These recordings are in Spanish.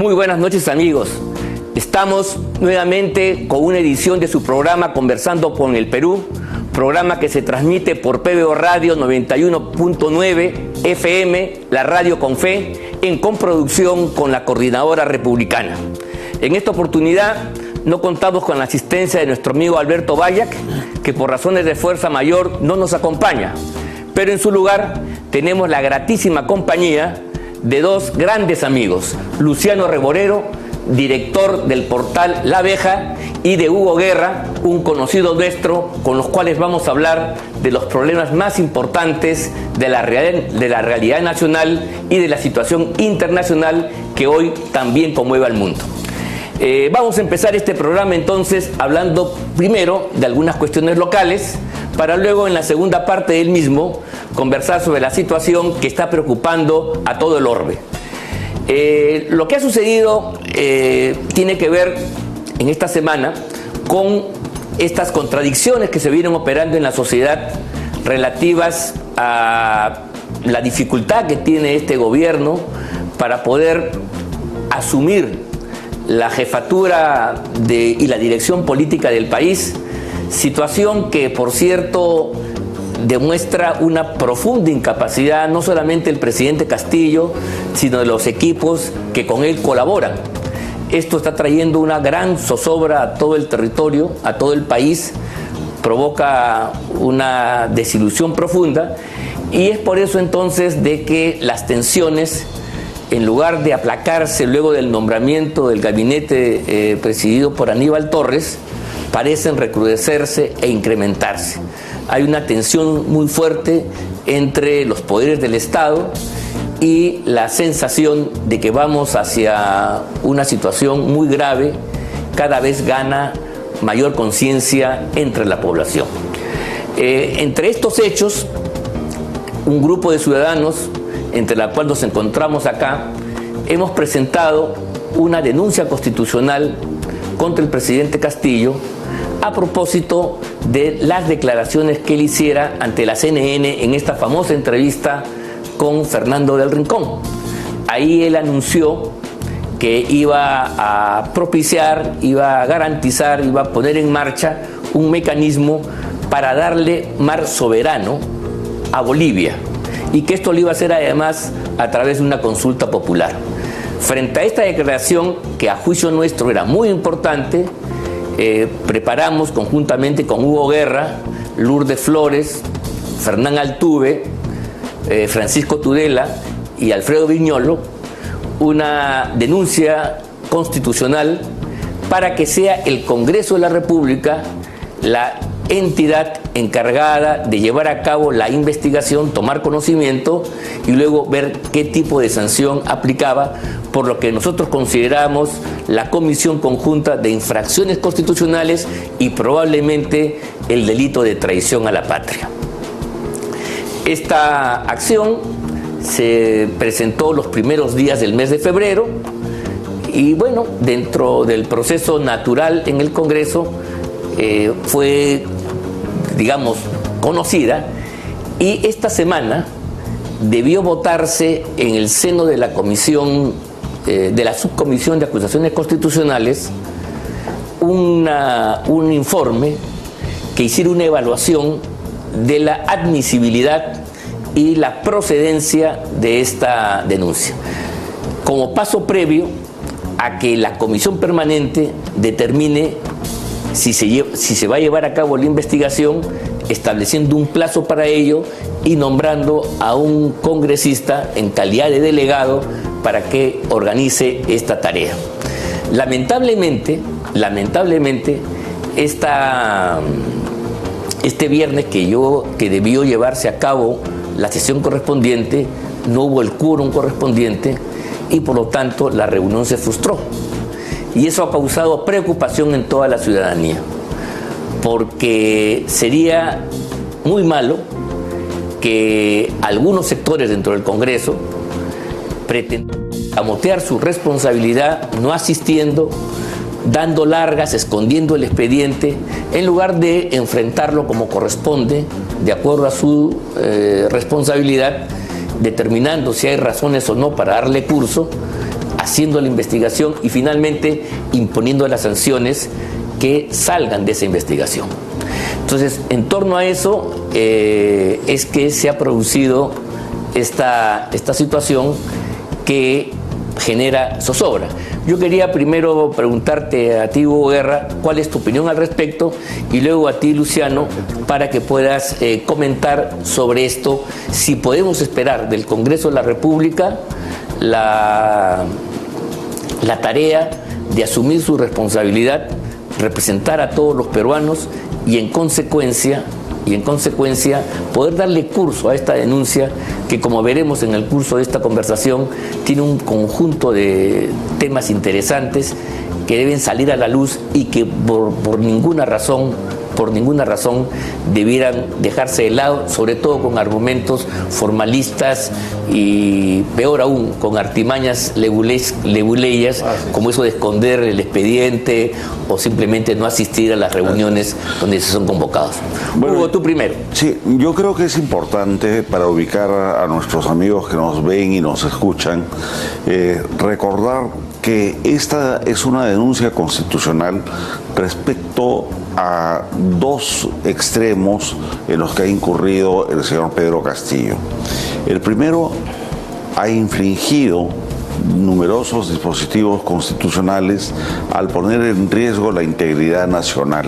Muy buenas noches, amigos. Estamos nuevamente con una edición de su programa Conversando con el Perú, programa que se transmite por PBO Radio 91.9 FM, la radio con fe, en coproducción con la Coordinadora Republicana. En esta oportunidad no contamos con la asistencia de nuestro amigo Alberto Bayac, que por razones de fuerza mayor no nos acompaña, pero en su lugar tenemos la gratísima compañía de dos grandes amigos, Luciano Reborero, director del portal La Abeja, y de Hugo Guerra, un conocido nuestro, con los cuales vamos a hablar de los problemas más importantes de la realidad nacional y de la situación internacional que hoy también conmueve al mundo. Vamos a empezar este programa entonces hablando primero de algunas cuestiones locales, para luego en la segunda parte del mismo conversar sobre la situación que está preocupando a todo el orbe. Lo que ha sucedido tiene que ver en esta semana con estas contradicciones que se vienen operando en la sociedad relativas a la dificultad que tiene este gobierno para poder asumir la jefatura y la dirección política del país, situación que, por cierto, demuestra una profunda incapacidad no solamente del presidente Castillo, sino de los equipos que con él colaboran. Esto está trayendo una gran zozobra a todo el territorio, a todo el país, provoca una desilusión profunda, y es por eso entonces de que las tensiones, en lugar de aplacarse luego del nombramiento del gabinete presidido por Aníbal Torres, parecen recrudecerse e incrementarse. Hay una tensión muy fuerte entre los poderes del Estado y la sensación de que vamos hacia una situación muy grave. Cada vez gana mayor conciencia entre la población. Entre estos hechos, un grupo de ciudadanos, entre la cual nos encontramos acá, hemos presentado una denuncia constitucional contra el presidente Castillo a propósito de las declaraciones que él hiciera ante la CNN en esta famosa entrevista con Fernando del Rincón. Ahí él anunció que iba a propiciar, iba a garantizar, iba a poner en marcha un mecanismo para darle mar soberano a Bolivia, y que esto lo iba a hacer además a través de una consulta popular. Frente a esta declaración, que a juicio nuestro era muy importante, preparamos conjuntamente con Hugo Guerra, Lourdes Flores, Fernán Altuve, Francisco Tudela y Alfredo Viñolo una denuncia constitucional para que sea el Congreso de la República la entidad encargada de llevar a cabo la investigación, tomar conocimiento y luego ver qué tipo de sanción aplicaba por lo que nosotros consideramos la Comisión Conjunta de Infracciones Constitucionales y probablemente el delito de traición a la patria. Esta acción se presentó los primeros días del mes de febrero y bueno, dentro del proceso natural en el Congreso fue, digamos, conocida, y esta semana debió votarse en el seno de la comisión, de la subcomisión de acusaciones constitucionales, un informe que hiciera una evaluación de la admisibilidad y la procedencia de esta denuncia, como paso previo a que la comisión permanente determine si se va a llevar a cabo la investigación, estableciendo un plazo para ello y nombrando a un congresista en calidad de delegado para que organice esta tarea. Lamentablemente, este viernes que debió llevarse a cabo la sesión correspondiente, no hubo el quórum correspondiente y por lo tanto la reunión se frustró. Y eso ha causado preocupación en toda la ciudadanía, porque sería muy malo que algunos sectores dentro del Congreso pretendan camotear su responsabilidad no asistiendo, dando largas, escondiendo el expediente, en lugar de enfrentarlo como corresponde, de acuerdo a su responsabilidad, determinando si hay razones o no para darle curso, haciendo la investigación y finalmente imponiendo las sanciones que salgan de esa investigación. Entonces, en torno a eso es que se ha producido esta situación que genera zozobra. Yo quería primero preguntarte a ti, Hugo Guerra, cuál es tu opinión al respecto, y luego a ti, Luciano, para que puedas comentar sobre esto, si podemos esperar del Congreso de la República la tarea de asumir su responsabilidad, representar a todos los peruanos y en consecuencia poder darle curso a esta denuncia que, como veremos en el curso de esta conversación, tiene un conjunto de temas interesantes que deben salir a la luz y que por ninguna razón debieran dejarse de lado, sobre todo con argumentos formalistas y, peor aún, con artimañas leguleyas, como eso de esconder el expediente o simplemente no asistir a las reuniones donde se son convocados. Bueno, Hugo, tú primero. Sí, yo creo que es importante, para ubicar a nuestros amigos que nos ven y nos escuchan, recordar que esta es una denuncia constitucional respecto a dos extremos en los que ha incurrido el señor Pedro Castillo. El primero, ha infringido numerosos dispositivos constitucionales al poner en riesgo la integridad nacional.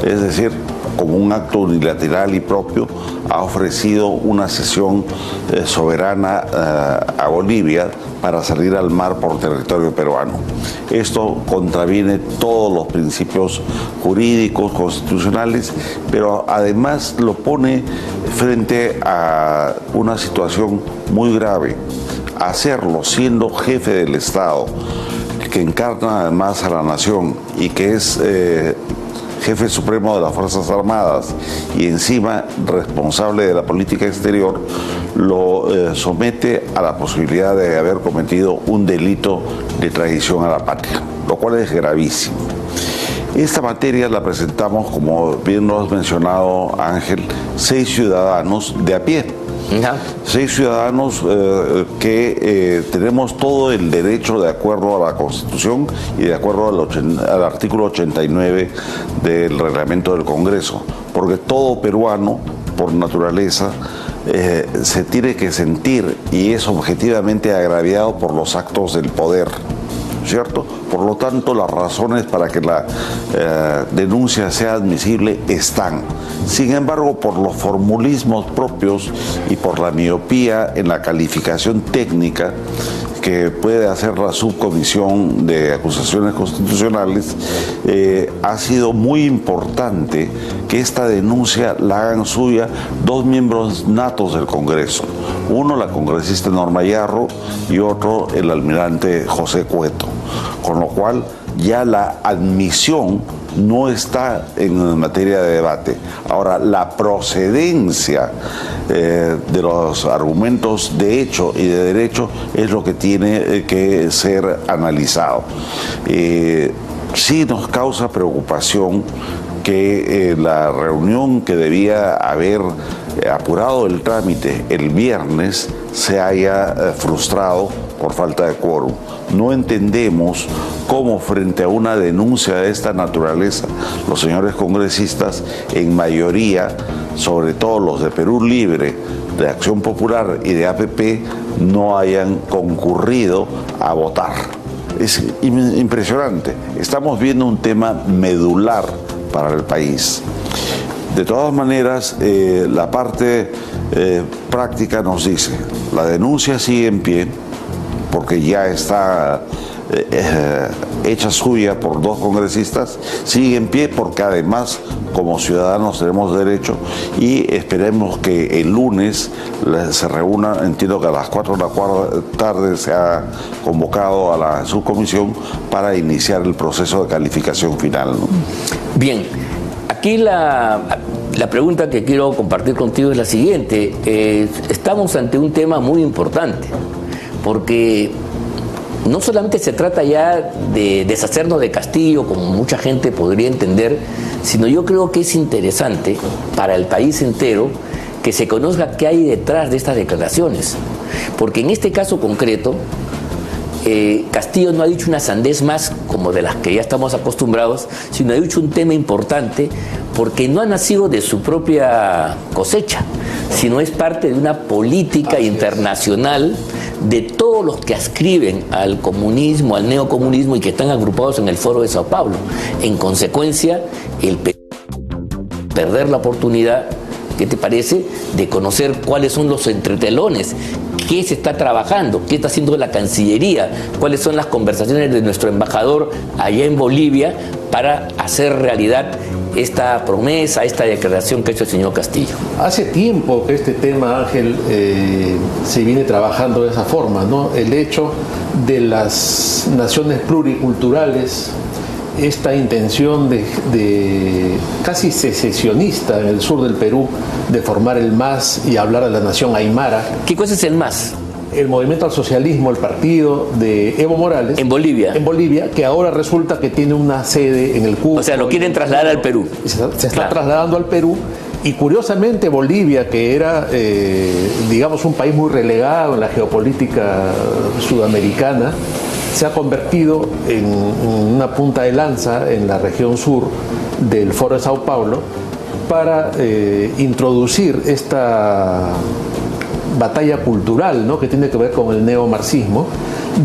Es decir, como un acto unilateral y propio, ha ofrecido una cesión soberana a Bolivia para salir al mar por territorio peruano. Esto contraviene todos los principios jurídicos, constitucionales, pero además lo pone frente a una situación muy grave. Hacerlo siendo jefe del Estado, que encarna además a la nación y que es jefe supremo de las Fuerzas Armadas y encima responsable de la política exterior, lo somete a la posibilidad de haber cometido un delito de traición a la patria, lo cual es gravísimo. Esta materia la presentamos, como bien lo has mencionado, Ángel, 6 ciudadanos de a pie. 6 ciudadanos que tenemos todo el derecho, de acuerdo a la Constitución y de acuerdo al artículo 89 del reglamento del Congreso, porque todo peruano, por naturaleza, se tiene que sentir y es objetivamente agraviado por los actos del poder, ¿cierto? Por lo tanto, las razones para que la denuncia sea admisible están. Sin embargo, por los formulismos propios y por la miopía en la calificación técnica que puede hacer la subcomisión de acusaciones constitucionales, ha sido muy importante que esta denuncia la hagan suya 2 miembros natos del Congreso. Uno, la congresista Norma Yarro, y otro, el almirante José Cueto. Con lo cual, ya la admisión no está en materia de debate. Ahora, la procedencia de los argumentos de hecho y de derecho es lo que tiene que ser analizado. Sí nos causa preocupación que la reunión que debía haber apurado el trámite el viernes se haya frustrado por falta de quórum. No entendemos cómo, frente a una denuncia de esta naturaleza, los señores congresistas, en mayoría, sobre todo los de Perú Libre, de Acción Popular y de APP, no hayan concurrido a votar. Es impresionante. Estamos viendo un tema medular para el país. De todas maneras, la parte práctica nos dice, la denuncia sigue en pie, porque ya está hecha suya por 2 congresistas, sigue en pie porque además, como ciudadanos, tenemos derecho, y esperemos que el lunes se reúna. Entiendo que a las 4 de la tarde se ha convocado a la subcomisión para iniciar el proceso de calificación final, ¿no? Bien, aquí la pregunta que quiero compartir contigo es la siguiente. Estamos ante un tema muy importante, porque no solamente se trata ya de deshacernos de Castillo, como mucha gente podría entender, sino yo creo que es interesante para el país entero que se conozca qué hay detrás de estas declaraciones. Porque en este caso concreto, Castillo no ha dicho una sandez más como de las que ya estamos acostumbrados, sino ha dicho un tema importante porque no ha nacido de su propia cosecha, sino es parte de una política internacional de todos los que adscriben al comunismo, al neocomunismo y que están agrupados en el Foro de Sao Paulo. En consecuencia, el perder la oportunidad, ¿qué te parece?, de conocer cuáles son los entretelones, qué se está trabajando, qué está haciendo la Cancillería, cuáles son las conversaciones de nuestro embajador allá en Bolivia para hacer realidad esta promesa, esta declaración que ha hecho el señor Castillo. Hace tiempo que este tema, Ángel, se viene trabajando de esa forma, ¿no? El hecho de las naciones pluriculturales, esta intención de casi secesionista en el sur del Perú de formar el MAS y hablar de la nación aymara. ¿Qué cosa es el MAS? El Movimiento al Socialismo, el partido de Evo Morales. En Bolivia. En Bolivia, que ahora resulta que tiene una sede en el Cusco. O sea, lo quieren trasladar al Perú. Se está trasladando al Perú. Y curiosamente Bolivia, que era, digamos, un país muy relegado en la geopolítica sudamericana, se ha convertido en una punta de lanza en la región sur del Foro de Sao Paulo para introducir esta batalla cultural, ¿no?, que tiene que ver con el neomarxismo,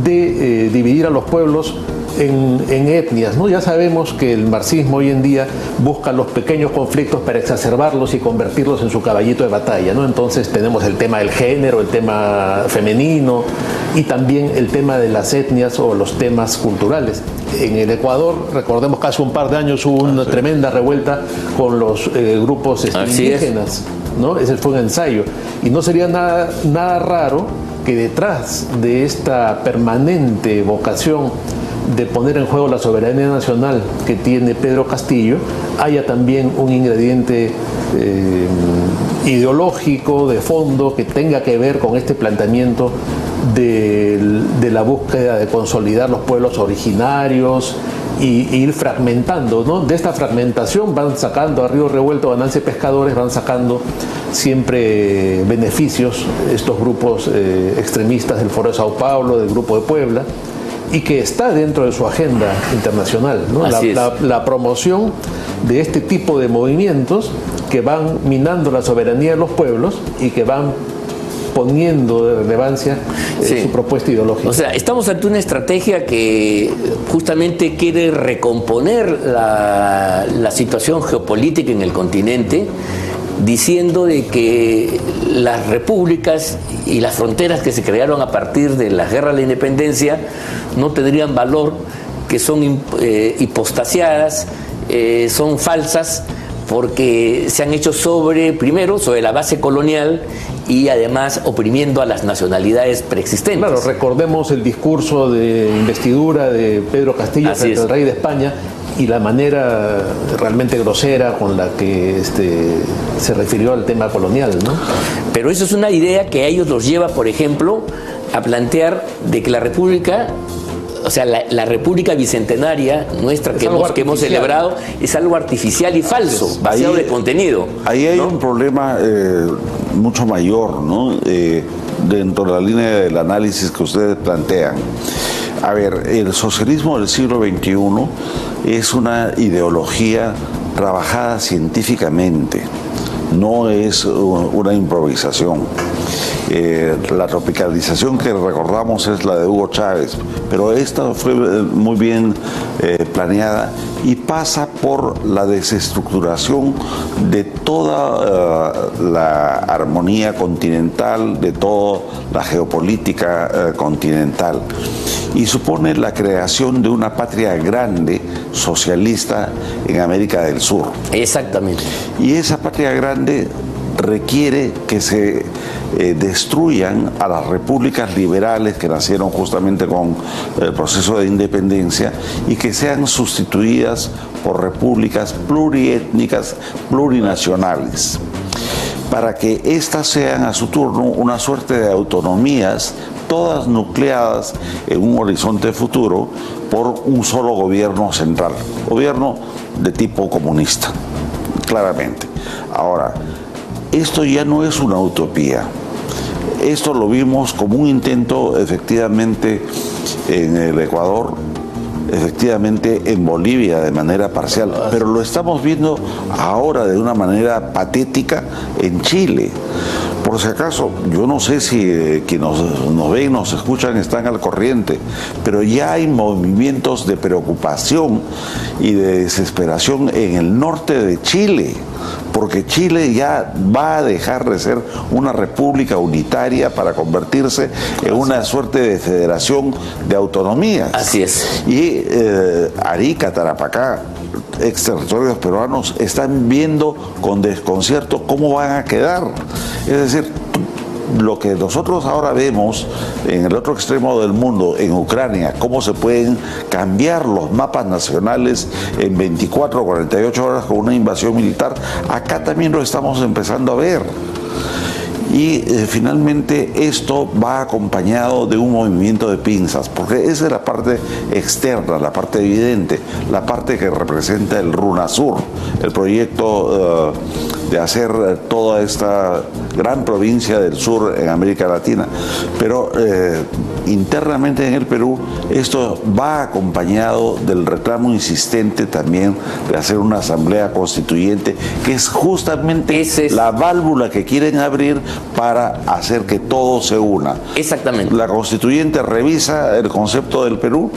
de dividir a los pueblos en etnias, ¿no? Ya sabemos que el marxismo hoy en día busca los pequeños conflictos para exacerbarlos y convertirlos en su caballito de batalla, ¿no? Entonces tenemos el tema del género, el tema femenino y también el tema de las etnias o los temas culturales. En el Ecuador, recordemos que hace un par de años hubo una tremenda revuelta con los grupos indígenas, ¿no? Ese fue un ensayo. Y no sería nada raro que detrás de esta permanente vocación de poner en juego la soberanía nacional que tiene Pedro Castillo, haya también un ingrediente ideológico de fondo que tenga que ver con este planteamiento de la búsqueda de consolidar los pueblos originarios y ir fragmentando, ¿no? De esta fragmentación van sacando a río revuelto, ganancias pescadores, van sacando siempre beneficios estos grupos extremistas del Foro de Sao Paulo, del Grupo de Puebla, y que está dentro de su agenda internacional, ¿no? La promoción de este tipo de movimientos que van minando la soberanía de los pueblos y que van poniendo de relevancia su propuesta ideológica. O sea, estamos ante una estrategia que justamente quiere recomponer la situación geopolítica en el continente, diciendo de que las repúblicas y las fronteras que se crearon a partir de la guerra de la independencia no tendrían valor, que son hipostasiadas, son falsas, porque se han hecho primero sobre la base colonial y además oprimiendo a las nacionalidades preexistentes. Claro, recordemos el discurso de investidura de Pedro Castillo frente al rey de España y la manera realmente grosera con la que se refirió al tema colonial, ¿no? Pero eso es una idea que a ellos los lleva, por ejemplo, a plantear de que la República, o sea, la República Bicentenaria nuestra que hemos celebrado, es algo artificial y falso, vaciado de contenido. Ahí hay un problema mucho mayor, ¿no? Dentro de la línea del análisis que ustedes plantean. A ver, el socialismo del siglo XXI es una ideología trabajada científicamente, no es una improvisación. La tropicalización que recordamos es la de Hugo Chávez, pero esta fue muy bien planeada y pasa por la desestructuración de toda la armonía continental, de toda la geopolítica continental, y supone la creación de una patria grande socialista en América del Sur. Exactamente. Y esa patria grande requiere que se destruyan a las repúblicas liberales que nacieron justamente con el proceso de independencia y que sean sustituidas por repúblicas pluriétnicas, plurinacionales, para que éstas sean a su turno una suerte de autonomías, todas nucleadas en un horizonte futuro por un solo gobierno central, gobierno de tipo comunista, claramente. Ahora, esto ya no es una utopía. Esto lo vimos como un intento efectivamente en el Ecuador, efectivamente en Bolivia de manera parcial, pero lo estamos viendo ahora de una manera patética en Chile. Por si acaso, yo no sé si quienes nos ven, nos escuchan, están al corriente, pero ya hay movimientos de preocupación y de desesperación en el norte de Chile, porque Chile ya va a dejar de ser una república unitaria para convertirse en una suerte de federación de autonomías. Así es. Y Arica, Tarapacá, ex territorios peruanos, están viendo con desconcierto cómo van a quedar. Es decir, lo que nosotros ahora vemos en el otro extremo del mundo, en Ucrania, cómo se pueden cambiar los mapas nacionales en 24 o 48 horas con una invasión militar, acá también lo estamos empezando a ver. Y finalmente esto va acompañado de un movimiento de pinzas, porque esa es la parte externa, la parte evidente, la parte que representa el RUNASUR, el proyecto de hacer toda esta gran provincia del sur en América Latina. Pero internamente en el Perú esto va acompañado del reclamo insistente también de hacer una asamblea constituyente, que es justamente la válvula que quieren abrir para hacer que todo se una. Exactamente. La constituyente revisa el concepto del Perú,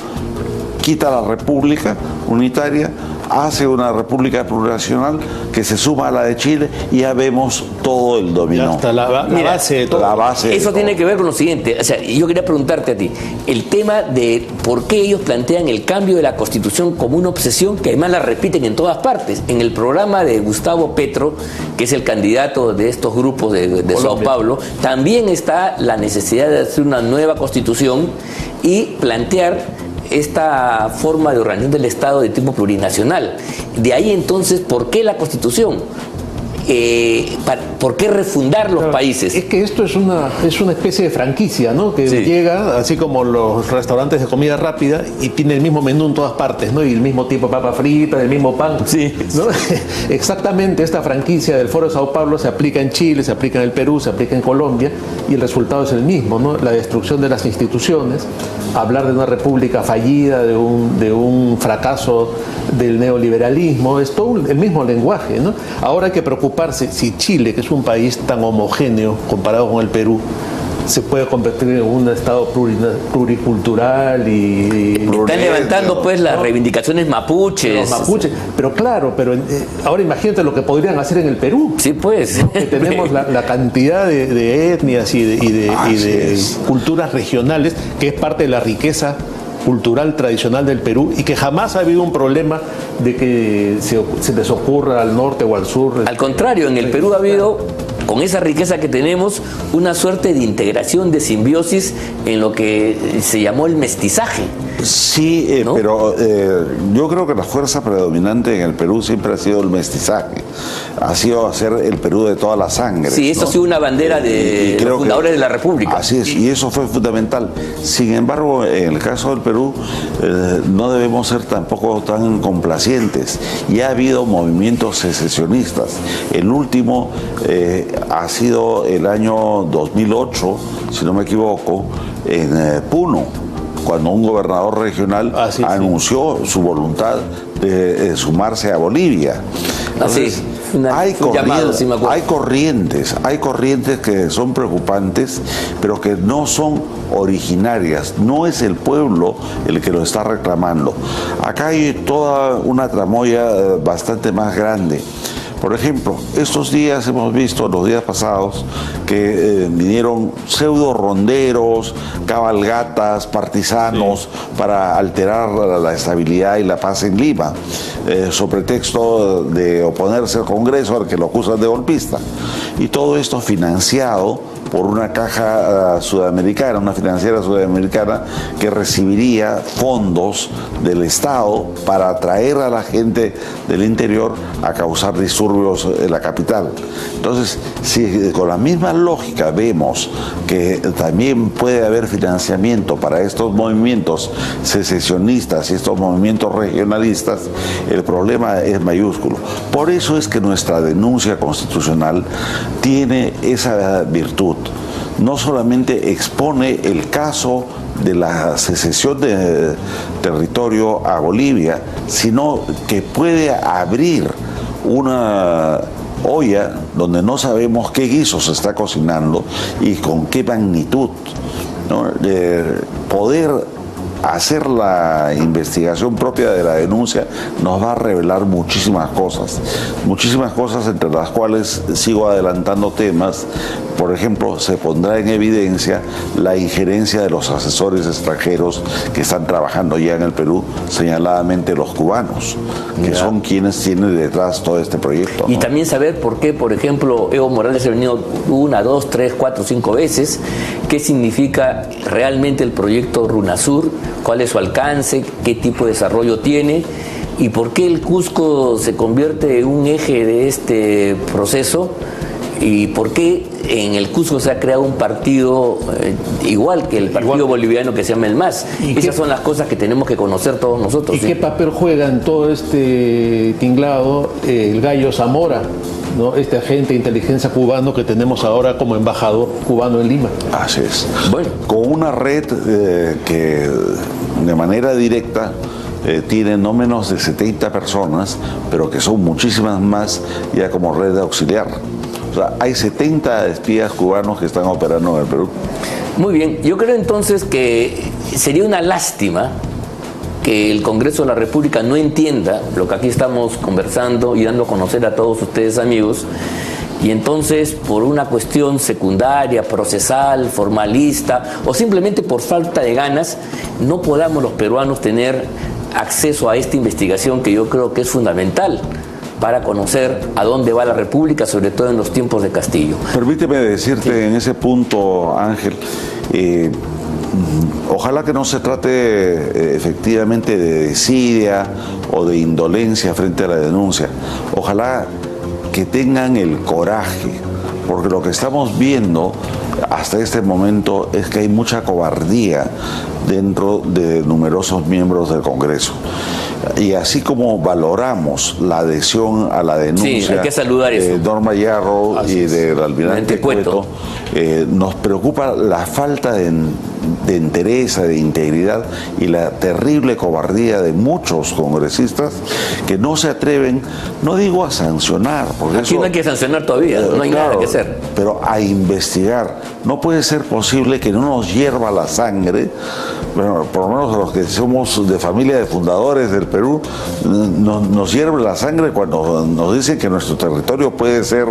quita la república unitaria, hace una república plurinacional que se suma a la de Chile y ya vemos todo el dominó. Ya está la base de todo. La base de Eso todo. tiene que ver con lo siguiente. O sea, yo quería preguntarte a ti, el tema de por qué ellos plantean el cambio de la Constitución como una obsesión que además la repiten en todas partes. En el programa de Gustavo Petro, que es el candidato de estos grupos de Sao Paulo, también está la necesidad de hacer una nueva Constitución y plantear esta forma de organización del Estado de tipo plurinacional. De ahí entonces, ¿por qué la Constitución? ¿Por qué refundar los países? Es que esto es una especie de franquicia, ¿no? Que llega, así como los restaurantes de comida rápida, y tiene el mismo menú en todas partes, ¿no? Y el mismo tipo de papa frita, el mismo pan. Sí. ¿No? Exactamente, esta franquicia del Foro de Sao Paulo se aplica en Chile, se aplica en el Perú, se aplica en Colombia, y el resultado es el mismo, ¿no? La destrucción de las instituciones, hablar de una república fallida, de un fracaso del neoliberalismo, es todo el mismo lenguaje, ¿no? Ahora hay que preocuparse si Chile, que es un país tan homogéneo comparado con el Perú, se puede convertir en un estado pluricultural y están levantando pues las reivindicaciones mapuches. Los mapuches, pero claro, ahora imagínate lo que podrían hacer en el Perú. Sí, pues. ¿No? Que tenemos la cantidad de etnias y de culturas regionales, que es parte de la riqueza cultural tradicional del Perú, y que jamás ha habido un problema de que se les ocurra al norte o al sur. Al contrario, en el Perú ha habido, con esa riqueza que tenemos, una suerte de integración, de simbiosis en lo que se llamó el mestizaje. Sí, ¿no? Pero yo creo que la fuerza predominante en el Perú siempre ha sido el mestizaje. Ha sido hacer el Perú de toda la sangre. Sí, eso ¿no? ha sido una bandera de los fundadores de la República. Así es, y eso fue fundamental. Sin embargo, en el caso del Perú, no debemos ser tampoco tan complacientes. Ya ha habido movimientos secesionistas. El último ha sido el año 2008, si no me equivoco, en Puno, cuando un gobernador regional anunció su voluntad de sumarse a Bolivia. Entonces, hay corrientes que son preocupantes, pero que no son originarias. No es el pueblo el que lo está reclamando. Acá hay toda una tramoya bastante más grande. Por ejemplo, estos días hemos visto, los días pasados, que vinieron pseudo ronderos, cabalgatas, partisanos para alterar la estabilidad y la paz en Lima, sobre pretexto de oponerse al Congreso, al que lo acusan de golpista. Y todo esto financiado por una caja sudamericana, una financiera sudamericana que recibiría fondos del Estado para atraer a la gente del interior a causar disturbios en la capital. Entonces, si con la misma lógica vemos que también puede haber financiamiento para estos movimientos secesionistas y estos movimientos regionalistas, el problema es mayúsculo. Por eso es que nuestra denuncia constitucional tiene esa virtud. no solamente expone el caso de la secesión de territorio a Bolivia, sino que puede abrir una olla donde no sabemos qué guiso se está cocinando y con qué magnitud, ¿no? Poder hacer la investigación propia de la denuncia nos va a revelar muchísimas cosas entre las cuales sigo adelantando temas. Por ejemplo, se pondrá en evidencia la injerencia de los asesores extranjeros que están trabajando ya en el Perú, señaladamente los cubanos, que son quienes tienen detrás todo este proyecto, ¿no? Y también saber por qué, por ejemplo, Evo Morales ha venido 1, 2, 3, 4, 5 veces, qué significa realmente el proyecto RUNASUR, cuál es su alcance, qué tipo de desarrollo tiene y por qué el Cusco se convierte en un eje de este proceso y por qué en el Cusco se ha creado un partido igual que el partido boliviano que se llama el MAS. Esas son las cosas que tenemos que conocer todos nosotros. ¿Y qué papel juega en todo este tinglado el Gallo Zamora, ¿no? Este agente de inteligencia cubano que tenemos ahora como embajador cubano en Lima? Así es. Bueno, con una red que de manera directa tiene no menos de 70 personas, pero que son muchísimas más ya como red auxiliar. O sea, hay 70 espías cubanos que están operando en el Perú. muy bien. Yo creo entonces que sería una lástima que el Congreso de la República no entienda lo que aquí estamos conversando y dando a conocer a todos ustedes, amigos, y entonces por una cuestión secundaria, procesal, formalista o simplemente por falta de ganas, no podamos los peruanos tener acceso a esta investigación que yo creo que es fundamental para conocer a dónde va la República, sobre todo en los tiempos de Castillo. Permíteme decirte en ese punto, Ángel, ojalá que no se trate efectivamente de desidia o de indolencia frente a la denuncia. Ojalá que tengan el coraje, porque lo que estamos viendo hasta este momento es que hay mucha cobardía dentro de numerosos miembros del Congreso. Y así como valoramos la adhesión a la denuncia hay que saludar eso. de Norma Yarro y del almirante Cueto, nos preocupa la falta de entereza, de integridad y la terrible cobardía de muchos congresistas que no se atreven, no digo a sancionar, porque aquí no hay que sancionar todavía, no hay nada que hacer, pero a investigar. No puede ser posible que no nos hierva la sangre, bueno, por lo menos los que somos de familia de fundadores del Perú, nos hierve la sangre cuando nos dicen que nuestro territorio puede ser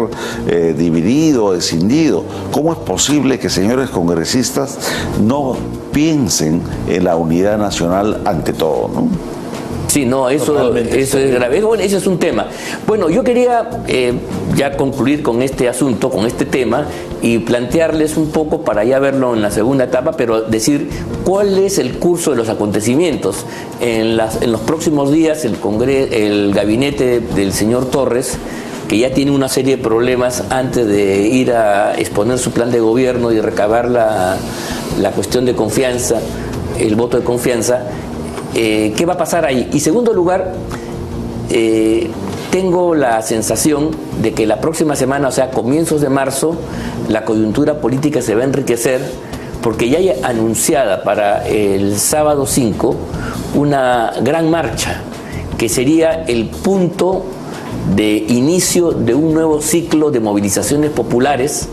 dividido, escindido. ¿Cómo es posible que señores congresistas no piensen en la unidad nacional ante todo, ¿no? Sí, no, eso es grave. Bueno, ese es un tema. Bueno, yo quería ya concluir con este asunto, con este tema, y plantearles un poco para ya verlo en la segunda etapa, pero decir cuál es el curso de los acontecimientos. En los próximos días el gabinete del señor Torres, que ya tiene una serie de problemas antes de ir a exponer su plan de gobierno y recabar la cuestión de confianza, el voto de confianza, ¿qué va a pasar ahí? Y segundo lugar, tengo la sensación de que la próxima semana, o sea, comienzos de marzo, la coyuntura política se va a enriquecer porque ya hay anunciada para el sábado 5 una gran marcha que sería el punto de inicio de un nuevo ciclo de movilizaciones populares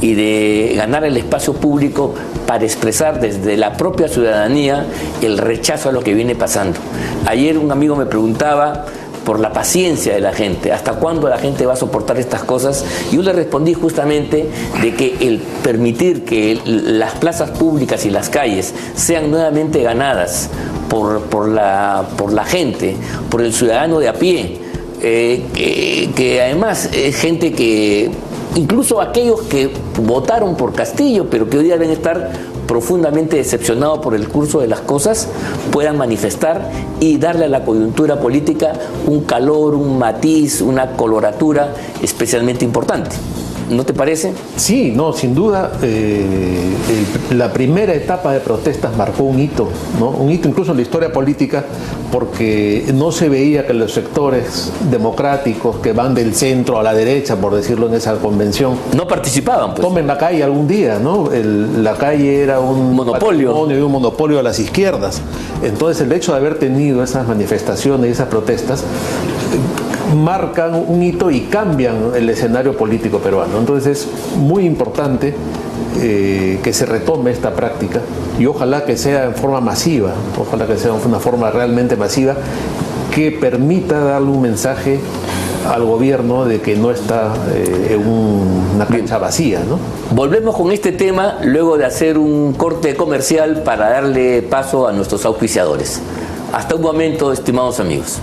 y de ganar el espacio público para expresar desde la propia ciudadanía el rechazo a lo que viene pasando. Ayer un amigo me preguntaba por la paciencia de la gente, hasta cuándo la gente va a soportar estas cosas, y yo le respondí justamente de que el permitir que las plazas públicas y las calles sean nuevamente ganadas por la gente, por el ciudadano de a pie, que además es gente que, incluso aquellos que votaron por Castillo, pero que hoy día deben estar profundamente decepcionados por el curso de las cosas, puedan manifestar y darle a la coyuntura política un calor, un matiz, una coloratura especialmente importante. ¿No te parece? Sí, no, sin duda, la primera etapa de protestas marcó un hito, ¿no? Un hito incluso en la historia política, porque no se veía que los sectores democráticos que van del centro a la derecha, por decirlo en esa convención, no participaban, pues. Tomen la calle algún día, ¿no? La calle era un monopolio y un monopolio de las izquierdas. Entonces el hecho de haber tenido esas manifestaciones y esas protestas marcan un hito y cambian el escenario político peruano. Entonces es muy importante que se retome esta práctica y ojalá que sea en forma masiva, ojalá que sea una forma realmente masiva que permita darle un mensaje al gobierno de que no está en una cancha vacía, ¿no? Volvemos con este tema luego de hacer un corte comercial para darle paso a nuestros auspiciadores. Hasta un momento, estimados amigos.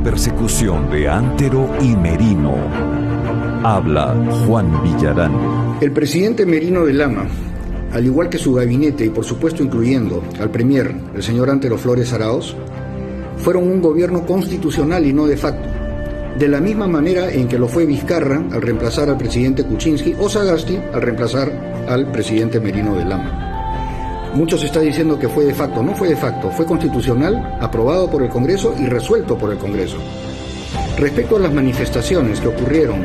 Persecución de Antero y Merino. Habla Juan Villarán. El presidente Merino de Lama, al igual que su gabinete y por supuesto incluyendo al premier, el señor Antero Flores Arauz, fueron un gobierno constitucional y no de facto, de la misma manera en que lo fue Vizcarra al reemplazar al presidente Kuczynski o Sagasti al reemplazar al presidente Merino de Lama. Muchos están diciendo que fue de facto. No fue de facto, fue constitucional, aprobado por el Congreso y resuelto por el Congreso. Respecto a las manifestaciones que ocurrieron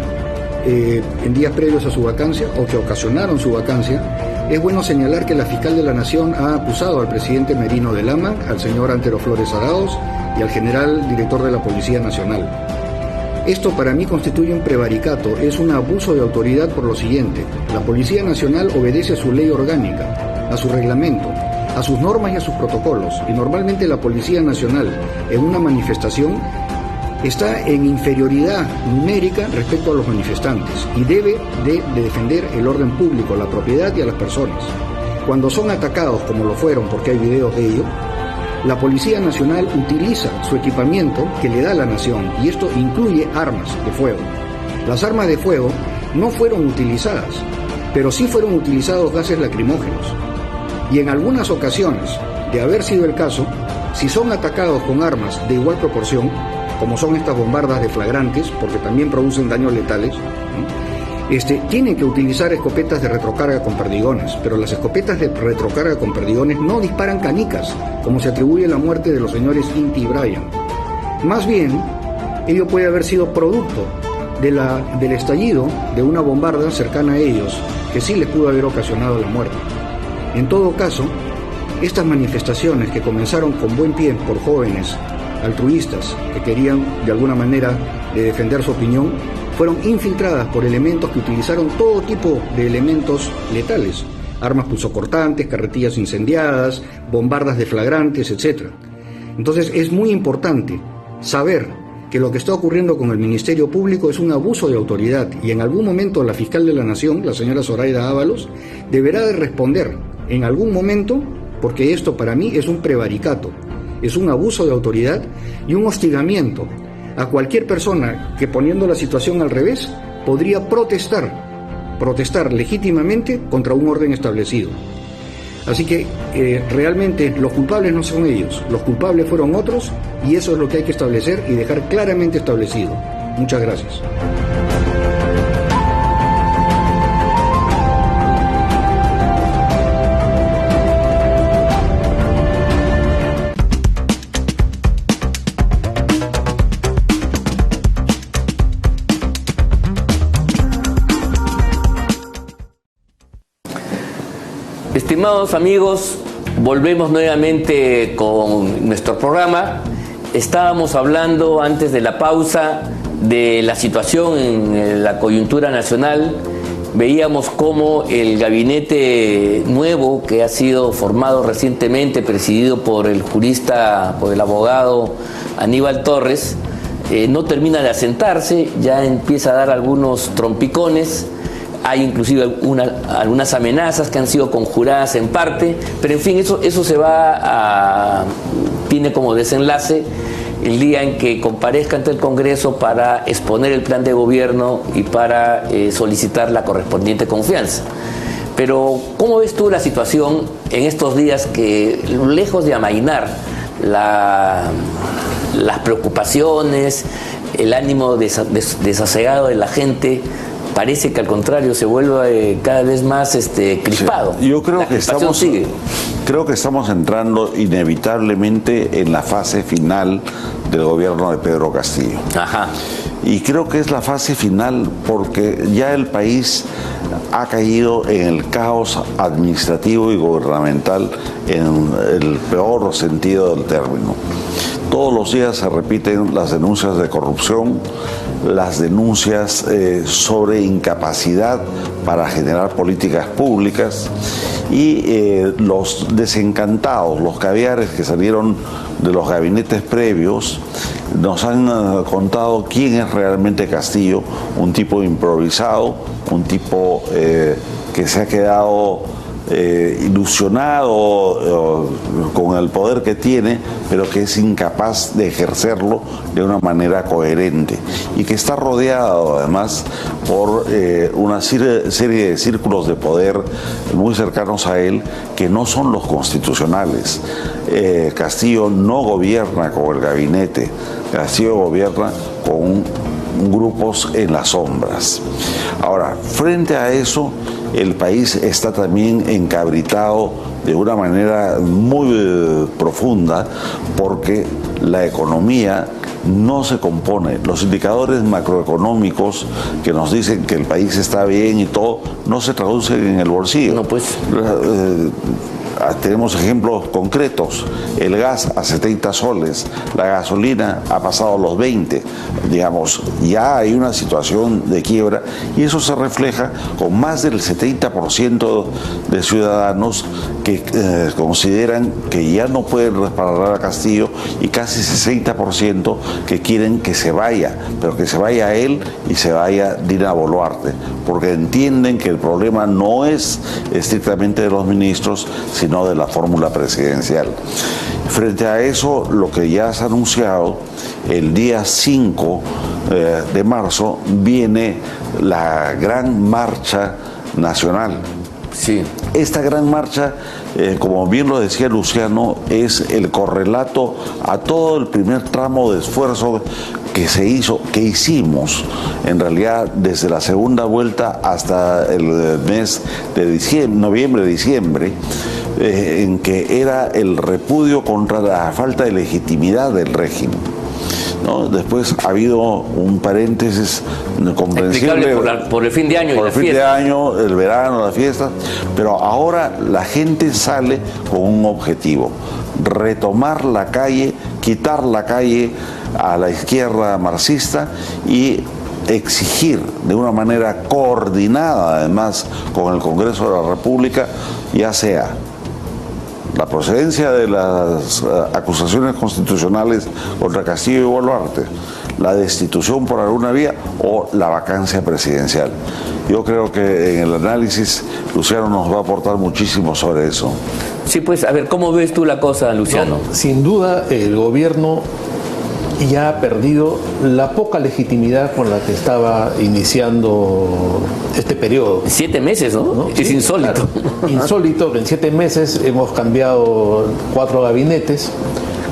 en días previos a su vacancia o que ocasionaron su vacancia, es bueno señalar que la fiscal de la Nación ha acusado al presidente Merino de Lama, al señor Antero Flores Arauz y al general director de la Policía Nacional. Esto para mí constituye un prevaricato, es un abuso de autoridad por lo siguiente: la Policía Nacional obedece a su ley orgánica, a su reglamento, a sus normas y a sus protocolos, y normalmente la Policía Nacional en una manifestación está en inferioridad numérica respecto a los manifestantes y debe de defender el orden público, la propiedad y a las personas. Cuando son atacados, como lo fueron porque hay videos de ello, la Policía Nacional utiliza su equipamiento que le da la nación, y esto incluye armas de fuego. Las armas de fuego no fueron utilizadas, pero sí fueron utilizados gases lacrimógenos. Y en algunas ocasiones, de haber sido el caso, si son atacados con armas de igual proporción, como son estas bombardas de flagrantes, porque también producen daños letales, ¿no? Tienen que utilizar escopetas de retrocarga con perdigones, pero las escopetas de retrocarga con perdigones no disparan canicas, como se atribuye la muerte de los señores Inti y Bryan. Más bien, ello puede haber sido producto del estallido de una bombarda cercana a ellos, que sí les pudo haber ocasionado la muerte. En todo caso, estas manifestaciones que comenzaron con buen pie por jóvenes altruistas que querían de alguna manera defender su opinión, fueron infiltradas por elementos que utilizaron todo tipo de elementos letales: armas punzocortantes, carretillas incendiadas, bombardas de flagrantes, etc. Entonces es muy importante saber que lo que está ocurriendo con el Ministerio Público es un abuso de autoridad, y en algún momento la fiscal de la Nación, la señora Zoraida Ábalos, deberá de responder en algún momento, porque esto para mí es un prevaricato, es un abuso de autoridad y un hostigamiento a cualquier persona que, poniendo la situación al revés, podría protestar legítimamente contra un orden establecido. Así que realmente los culpables no son ellos, los culpables fueron otros, y eso es lo que hay que establecer y dejar claramente establecido. Muchas gracias. Estimados amigos, volvemos nuevamente con nuestro programa. Estábamos hablando antes de la pausa de la situación en la coyuntura nacional. Veíamos cómo el gabinete nuevo que ha sido formado recientemente, presidido por el jurista, por el abogado Aníbal Torres, no termina de asentarse, ya empieza a dar algunos trompicones. Hay inclusive algunas amenazas que han sido conjuradas en parte, pero en fin, eso se tiene como desenlace el día en que comparezca ante el Congreso para exponer el plan de gobierno y para solicitar la correspondiente confianza. Pero, ¿cómo ves tú la situación en estos días que, lejos de amainar las preocupaciones, el ánimo desasegado de la gente, parece que al contrario se vuelve cada vez más crispado? Sí, yo creo que estamos entrando inevitablemente en la fase final del gobierno de Pedro Castillo. Ajá. Y creo que es la fase final porque ya el país ha caído en el caos administrativo y gubernamental en el peor sentido del término. Todos los días se repiten las denuncias de corrupción, las denuncias sobre incapacidad para generar políticas públicas y los desencantados, los caviares que salieron de los gabinetes previos, nos han contado quién es realmente Castillo, un tipo improvisado, un tipo que se ha quedado ilusionado con el poder que tiene, pero que es incapaz de ejercerlo de una manera coherente y que está rodeado además por una serie de círculos de poder muy cercanos a él que no son los constitucionales. Castillo no gobierna con el gabinete, Castillo gobierna con grupos en las sombras. Ahora, frente a eso, el país está también encabritado de una manera muy profunda porque la economía no se compone. Los indicadores macroeconómicos que nos dicen que el país está bien y todo, no se traducen en el bolsillo. No, pues. Tenemos ejemplos concretos: el gas a 70 soles, la gasolina ha pasado los 20, digamos, ya hay una situación de quiebra y eso se refleja con más del 70% de ciudadanos que consideran que ya no pueden respaldar a Castillo y casi 60% que quieren que se vaya, pero que se vaya él y se vaya Dina Boluarte, porque entienden que el problema no es estrictamente de los ministros, sino de la fórmula presidencial. Frente a eso, lo que ya has anunciado, el día 5 de marzo viene la gran marcha nacional. Sí. Esta gran marcha, como bien lo decía Luciano, es el correlato a todo el primer tramo de esfuerzo que hicimos, en realidad desde la segunda vuelta hasta el mes de noviembre-diciembre, en que era el repudio contra la falta de legitimidad del régimen, ¿no? Después ha habido un paréntesis comprensible por el fin de año, por el fin de año, el verano, las fiestas, pero ahora la gente sale con un objetivo: retomar la calle, quitar la calle a la izquierda marxista y exigir de una manera coordinada, además con el Congreso de la República, ya sea la procedencia de las acusaciones constitucionales contra Castillo y Boluarte, la destitución por alguna vía o la vacancia presidencial. Yo creo que en el análisis Luciano nos va a aportar muchísimo sobre eso. Sí, pues, a ver, ¿cómo ves tú la cosa, Luciano? No, sin duda, el gobierno ya ha perdido la poca legitimidad con la que estaba iniciando este periodo. 7 meses, ¿no? Es insólito. Claro, insólito que en 7 meses hemos cambiado 4 gabinetes,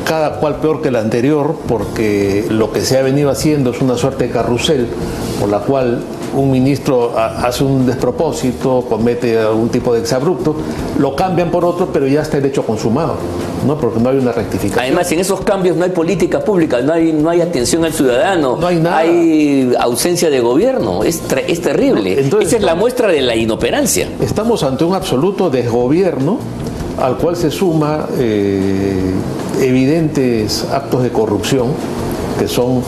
cada cual peor que el anterior, porque lo que se ha venido haciendo es una suerte de carrusel por la cual un ministro hace un despropósito, comete algún tipo de exabrupto, lo cambian por otro, pero ya está el hecho consumado, ¿no? Porque no hay una rectificación. Además, en esos cambios no hay política pública, no hay atención al ciudadano, no hay nada. Hay ausencia de gobierno, es terrible. Entonces, esa es la muestra de la inoperancia. Estamos ante un absoluto desgobierno al cual se suma evidentes actos de corrupción que son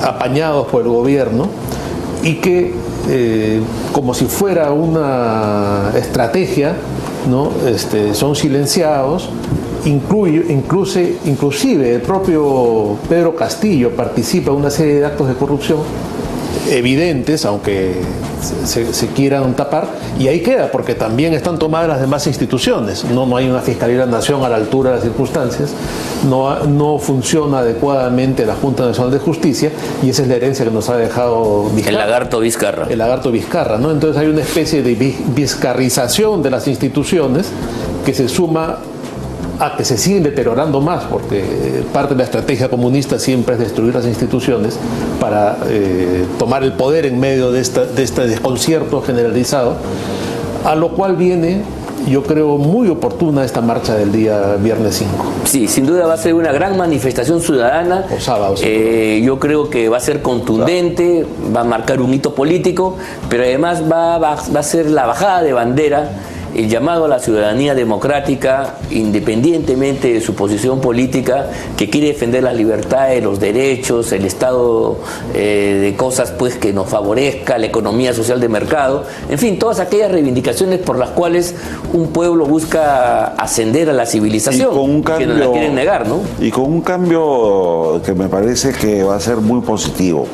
apañados por el gobierno y que como si fuera una estrategia, ¿no? Son silenciados. Inclusive el propio Pedro Castillo participa en una serie de actos de corrupción evidentes, aunque se quieran tapar, y ahí queda, porque también están tomadas las demás instituciones. No hay una Fiscalía de la Nación a la altura de las circunstancias, no funciona adecuadamente la Junta Nacional de Justicia, y esa es la herencia que nos ha dejado Vizcarra. El lagarto Vizcarra. El lagarto Vizcarra, ¿no? Entonces hay una especie de vizcarrización de las instituciones que se suma a que se siguen deteriorando más, porque parte de la estrategia comunista siempre es destruir las instituciones para tomar el poder en medio de este desconcierto generalizado, a lo cual viene, yo creo, muy oportuna esta marcha del día viernes 5. Sí, sin duda va a ser una gran manifestación ciudadana. O sábado. Yo creo que va a ser contundente, va a marcar un hito político, pero además va a ser la bajada de bandera, el llamado a la ciudadanía democrática, independientemente de su posición política, que quiere defender las libertades, los derechos, el estado de cosas pues que nos favorezca, la economía social de mercado, en fin, todas aquellas reivindicaciones por las cuales un pueblo busca ascender a la civilización, con un cambio, que nos la quieren negar, ¿no? Y con un cambio que me parece que va a ser muy positivo.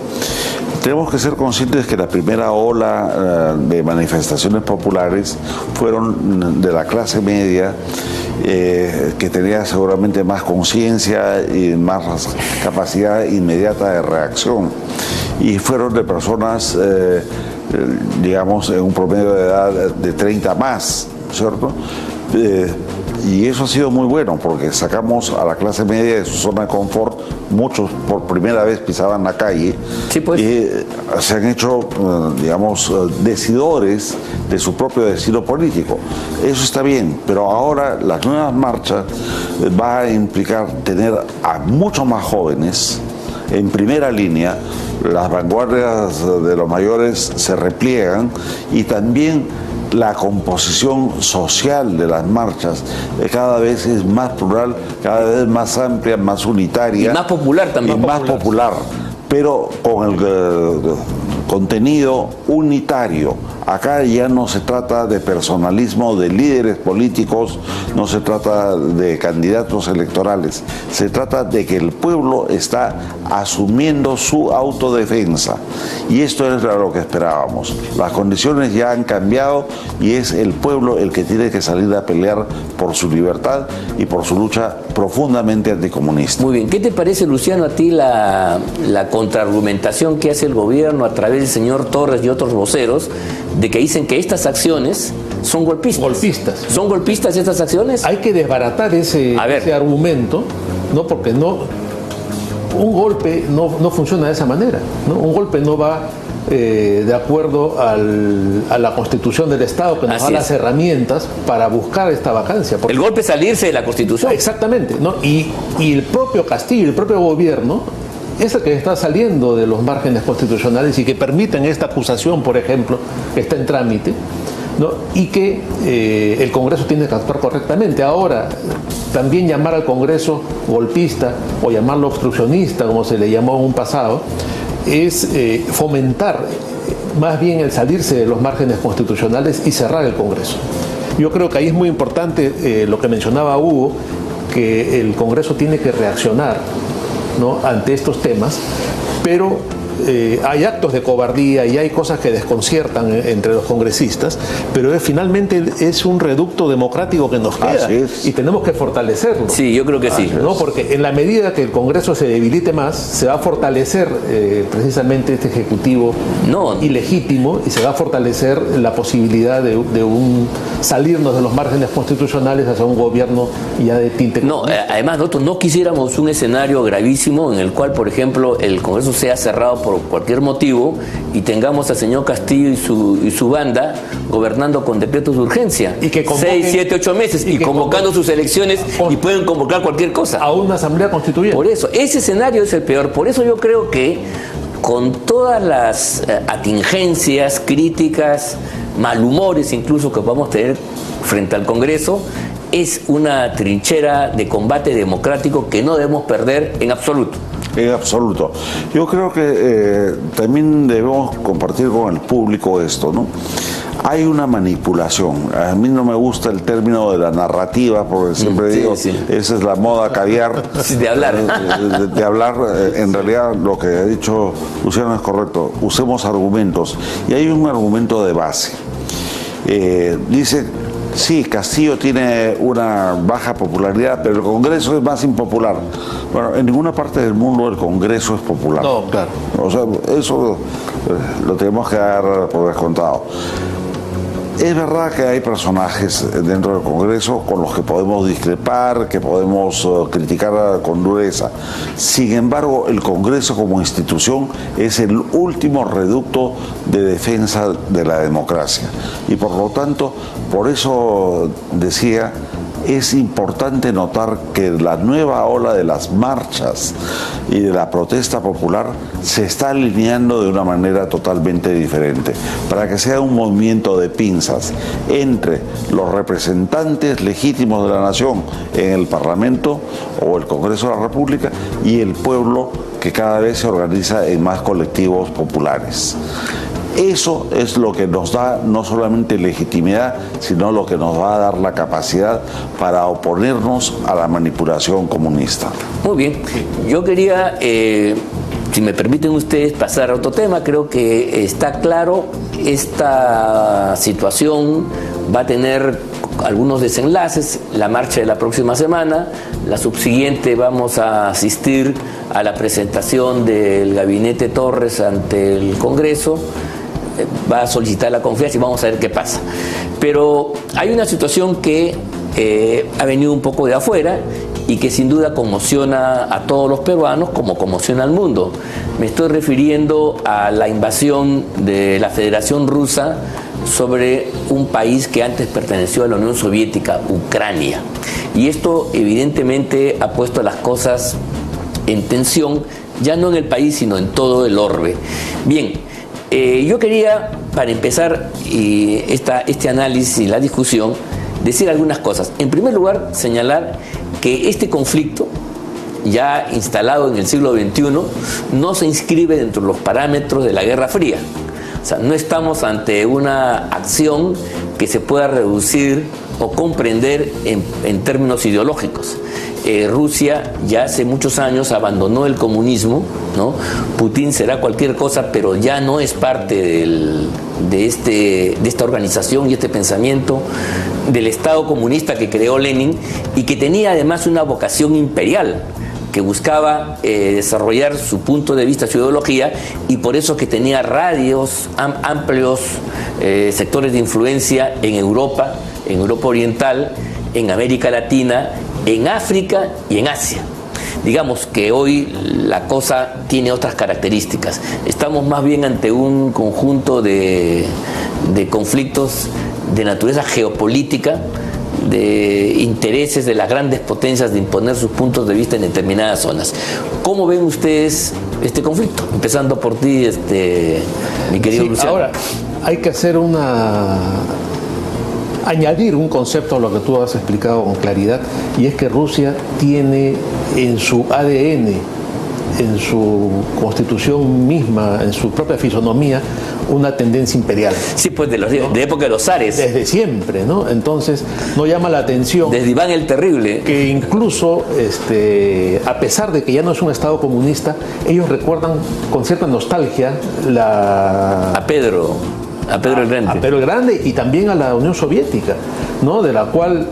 Tenemos que ser conscientes que la primera ola de manifestaciones populares fueron de la clase media, que tenía seguramente más conciencia y más capacidad inmediata de reacción. Y fueron de personas, digamos, en un promedio de edad de 30 más, ¿cierto? Y eso ha sido muy bueno, porque sacamos a la clase media de su zona de confort. Muchos por primera vez pisaban la calle, sí, pues. Y se han hecho, digamos, decidores de su propio destino político. Eso está bien, pero ahora las nuevas marchas va a implicar tener a muchos más jóvenes en primera línea. Las vanguardias de los mayores se repliegan, y también la composición social de las marchas cada vez es más plural, cada vez más amplia, más unitaria. Y más popular también. Y más popular, pero con el contenido unitario. Acá ya no se trata de personalismo de líderes políticos, no se trata de candidatos electorales, se trata de que el pueblo está asumiendo su autodefensa, y esto es lo que esperábamos. Las condiciones ya han cambiado y es el pueblo el que tiene que salir a pelear por su libertad y por su lucha profundamente anticomunista. Muy bien, ¿qué te parece, Luciano, a ti la contraargumentación que hace el gobierno a través del señor Torres y otros voceros, de que dicen que estas acciones son golpistas? ¿Son golpistas estas acciones? Hay que desbaratar ese argumento, ¿no? Porque un golpe no funciona de esa manera, ¿no? Un golpe no va de acuerdo a la Constitución del Estado, que nos da las herramientas para buscar esta vacancia. El golpe es salirse de la Constitución. Exactamente, ¿no? Y el propio Castillo, el propio gobierno, es el que está saliendo de los márgenes constitucionales y que permiten esta acusación, por ejemplo, que está en trámite, ¿no? Y que el Congreso tiene que actuar correctamente. Ahora, también llamar al Congreso golpista o llamarlo obstruccionista, como se le llamó en un pasado, es fomentar más bien el salirse de los márgenes constitucionales y cerrar el Congreso. Yo creo que ahí es muy importante lo que mencionaba Hugo, que el Congreso tiene que reaccionar, ¿no?, ante estos temas, pero hay actos de cobardía y hay cosas que desconciertan entre los congresistas, pero finalmente es un reducto democrático que nos queda y tenemos que fortalecerlo. Sí, yo creo que sí. ¿No? Porque en la medida que el Congreso se debilite más, se va a fortalecer precisamente este Ejecutivo ilegítimo, y se va a fortalecer la posibilidad de salirnos de los márgenes constitucionales hacia un gobierno ya de tinte. Además nosotros no quisiéramos un escenario gravísimo en el cual, por ejemplo, el Congreso sea cerrado por cualquier motivo y tengamos al señor Castillo y su banda gobernando con decretos de urgencia, y que 6, 7, 8 meses y convocando sus elecciones, y pueden convocar cualquier cosa a una asamblea constituyente. Por eso, ese escenario es el peor. Por eso yo creo que con todas las atingencias, críticas, malhumores incluso que podamos tener frente al Congreso, es una trinchera de combate democrático que no debemos perder en absoluto. En absoluto. Yo creo que también debemos compartir con el público esto, ¿no? hay una manipulación. A mí no me gusta el término de la narrativa, porque siempre digo, esa es la moda caviar. De hablar. De hablar, en realidad lo que ha dicho Luciano es correcto. Usemos argumentos. Y hay un argumento de base. Dice, sí, Castillo tiene una baja popularidad, pero el Congreso es más impopular. Bueno, en ninguna parte del mundo el Congreso es popular. No, claro. O sea, eso lo tenemos que dar por descontado. Es verdad que hay personajes dentro del Congreso con los que podemos discrepar, que podemos criticar con dureza. Sin embargo, el Congreso como institución es el último reducto de defensa de la democracia. Y por lo tanto, por eso decía, es importante notar que la nueva ola de las marchas y de la protesta popular se está alineando de una manera totalmente diferente, para que sea un movimiento de pinzas entre los representantes legítimos de la nación en el Parlamento o el Congreso de la República y el pueblo, que cada vez se organiza en más colectivos populares. Eso es lo que nos da no solamente legitimidad, sino lo que nos va a dar la capacidad para oponernos a la manipulación comunista. Muy bien. Yo quería, si me permiten ustedes, pasar a otro tema. Creo que está claro, esta situación va a tener algunos desenlaces. La marcha de la próxima semana, la subsiguiente vamos a asistir a la presentación del gabinete Torres ante el Congreso. Va a solicitar la confianza y vamos a ver qué pasa. Pero hay una situación que ha venido un poco de afuera y que sin duda conmociona a todos los peruanos como conmociona al mundo. Me estoy refiriendo a la invasión de la Federación Rusa sobre un país que antes perteneció a la Unión Soviética, Ucrania. Y esto evidentemente ha puesto las cosas en tensión, ya no en el país, sino en todo el orbe. Bien. Yo quería, para empezar este análisis y la discusión, decir algunas cosas. En primer lugar, señalar que este conflicto, ya instalado en el siglo XXI, no se inscribe dentro de los parámetros de la Guerra Fría. O sea, no estamos ante una acción que se pueda reducir o comprender en términos ideológicos. Rusia ya hace muchos años abandonó el comunismo, ¿no? Putin será cualquier cosa, pero ya no es parte de esta organización y este pensamiento del Estado comunista que creó Lenin y que tenía además una vocación imperial, que buscaba desarrollar su punto de vista, su ideología, y por eso que tenía amplios sectores de influencia en Europa Oriental, en América Latina, en África y en Asia. Digamos que hoy la cosa tiene otras características. Estamos más bien ante un conjunto de conflictos de naturaleza geopolítica, de intereses de las grandes potencias de imponer sus puntos de vista en determinadas zonas. ¿Cómo ven ustedes este conflicto? Empezando por ti, mi querido Luciano. Ahora, hay que hacer añadir un concepto a lo que tú has explicado con claridad, y es que Rusia tiene en su ADN, en su constitución misma, en su propia fisonomía, una tendencia imperial. Sí, pues de época de los zares. Desde siempre, ¿no? Entonces, no llama la atención. Desde Iván el Terrible. Que incluso, a pesar de que ya no es un Estado comunista, ellos recuerdan con cierta nostalgia a Pedro el Grande. A Pedro el Grande y también a la Unión Soviética, ¿no? De la cual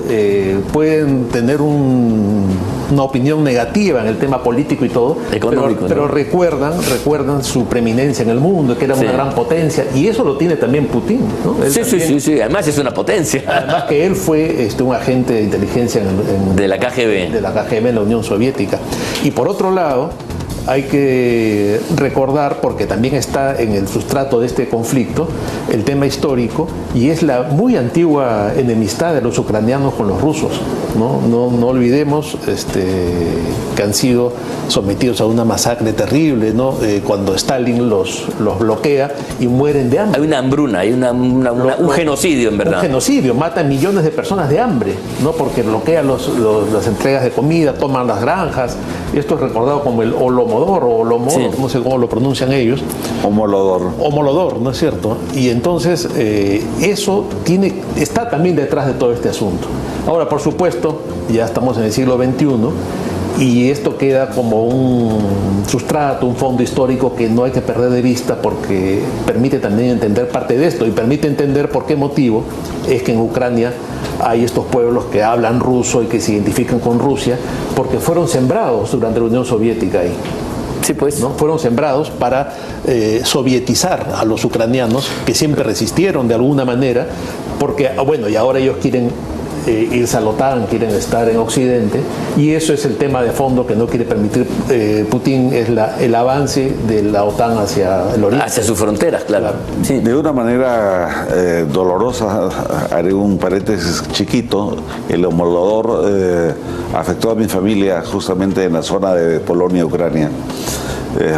pueden tener una opinión negativa en el tema político y todo, pero recuerdan su preeminencia en el mundo, que era una gran potencia, y eso lo tiene también Putin, ¿no? Sí, además es una potencia. Además que él fue un agente de inteligencia de la KGB. De la KGB en la Unión Soviética. Y por otro lado, hay que recordar, porque también está en el sustrato de este conflicto, el tema histórico, y es la muy antigua enemistad de los ucranianos con los rusos, ¿no? No olvidemos que han sido sometidos a una masacre terrible, ¿no? Cuando Stalin los bloquea y mueren de hambre. Hay una hambruna, hay un genocidio, en verdad. Un genocidio, mata millones de personas de hambre, ¿no? Porque bloquea las entregas de comida, toman las granjas. Esto es recordado como el Holodomor Holomodor o Holomodor, Sí. no sé cómo lo pronuncian ellos. Homolodor, ¿no es cierto? Y entonces eso está también detrás de todo este asunto. Ahora, por supuesto, ya estamos en el siglo XXI y esto queda como un sustrato, un fondo histórico que no hay que perder de vista, porque permite también entender parte de esto y permite entender por qué motivo es que en Ucrania hay estos pueblos que hablan ruso y que se identifican con Rusia, porque fueron sembrados durante la Unión Soviética ahí. Sí, pues. ¿No? Fueron sembrados para sovietizar a los ucranianos, que siempre resistieron de alguna manera, porque, bueno, y ahora ellos quieren irse a la OTAN, quieren estar en Occidente, y eso es el tema de fondo que no quiere permitir Putin, es el avance de la OTAN hacia el oriente. Hacia sus fronteras, claro. Sí. De una manera dolorosa, haré un paréntesis chiquito. El Homolodor afectó a mi familia justamente en la zona de Polonia, Ucrania.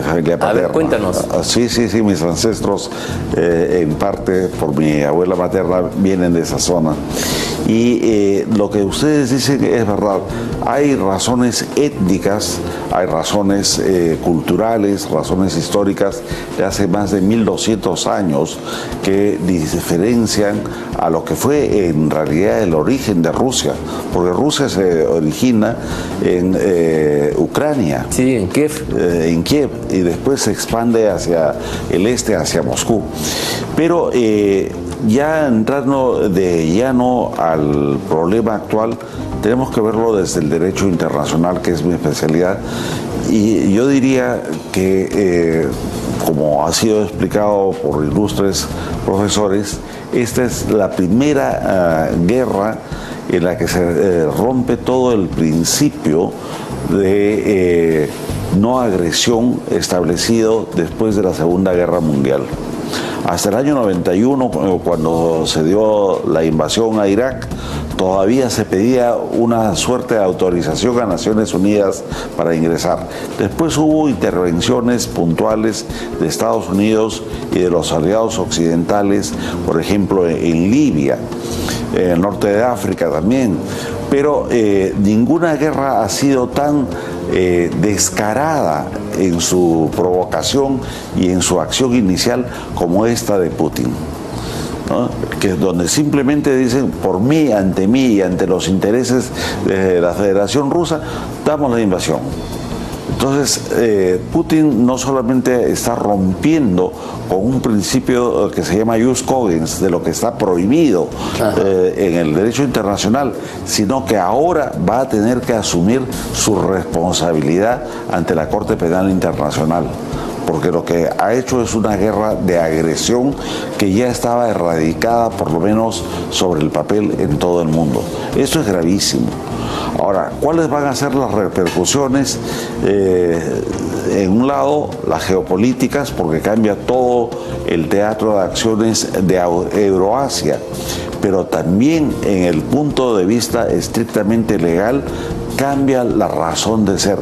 Familia paterna. A ver, cuéntanos. Sí, mis ancestros, en parte por mi abuela materna, vienen de esa zona. Y lo que ustedes dicen es verdad. Hay razones étnicas, hay razones culturales, razones históricas de hace más de 1200 años que diferencian a lo que fue en realidad el origen de Rusia, porque Rusia se origina en Ucrania. Sí, en Kiev. En Kiev, y después se expande hacia el este, hacia Moscú. Pero ya entrando de lleno al problema actual, tenemos que verlo desde el derecho internacional, que es mi especialidad, y yo diría que, como ha sido explicado por ilustres profesores, esta es la primera guerra en la que se rompe todo el principio de no agresión establecido después de la Segunda Guerra Mundial. Hasta el año 91, cuando se dio la invasión a Irak, todavía se pedía una suerte de autorización a Naciones Unidas para ingresar. Después hubo intervenciones puntuales de Estados Unidos y de los aliados occidentales, por ejemplo en Libia, en el norte de África también. Pero ninguna guerra ha sido tan descarada en su provocación y en su acción inicial como esta de Putin, ¿no? Que donde simplemente dicen, por mí, ante los intereses de la Federación Rusa, damos la invasión. Entonces, Putin no solamente está rompiendo con un principio que se llama jus cogens, de lo que está prohibido en el derecho internacional, sino que ahora va a tener que asumir su responsabilidad ante la Corte Penal Internacional, porque lo que ha hecho es una guerra de agresión que ya estaba erradicada, por lo menos sobre el papel, en todo el mundo. Esto es gravísimo. Ahora, ¿cuáles van a ser las repercusiones? En un lado, las geopolíticas, porque cambia todo el teatro de acciones de Euroasia, pero también en el punto de vista estrictamente legal, cambia la razón de ser.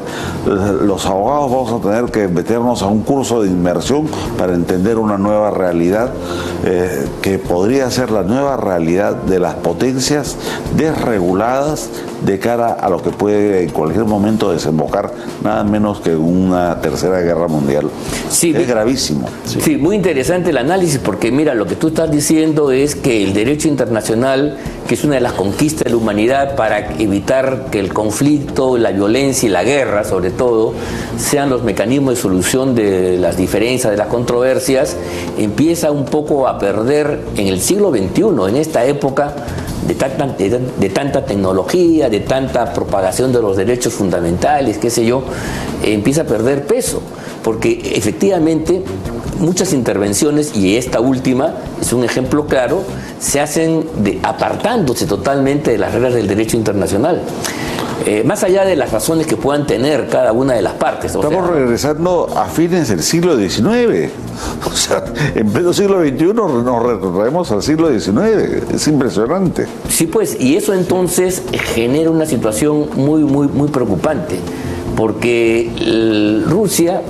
Los abogados vamos a tener que meternos a un curso de inmersión para entender una nueva realidad que podría ser la nueva realidad de las potencias desreguladas de cara a lo que puede en cualquier momento desembocar nada menos que una tercera guerra mundial. Sí, es gravísimo. Sí, muy interesante el análisis, porque mira, lo que tú estás diciendo es que el derecho internacional, que es una de las conquistas de la humanidad para evitar que el conflicto, la violencia y la guerra, sobre todo, sean los mecanismos de solución de las diferencias, de las controversias, empieza un poco a perder en el siglo XXI, en esta época de tanta tecnología, de tanta propagación de los derechos fundamentales, qué sé yo, empieza a perder peso, porque efectivamente muchas intervenciones, y esta última es un ejemplo claro, se hacen apartándose totalmente de las reglas del derecho internacional. Más allá de las razones que puedan tener cada una de las partes. Estamos regresando a fines del siglo XIX. O sea, en pleno siglo XXI nos retrotraemos al siglo XIX. Es impresionante. Sí, pues, y eso entonces genera una situación muy preocupante, porque Rusia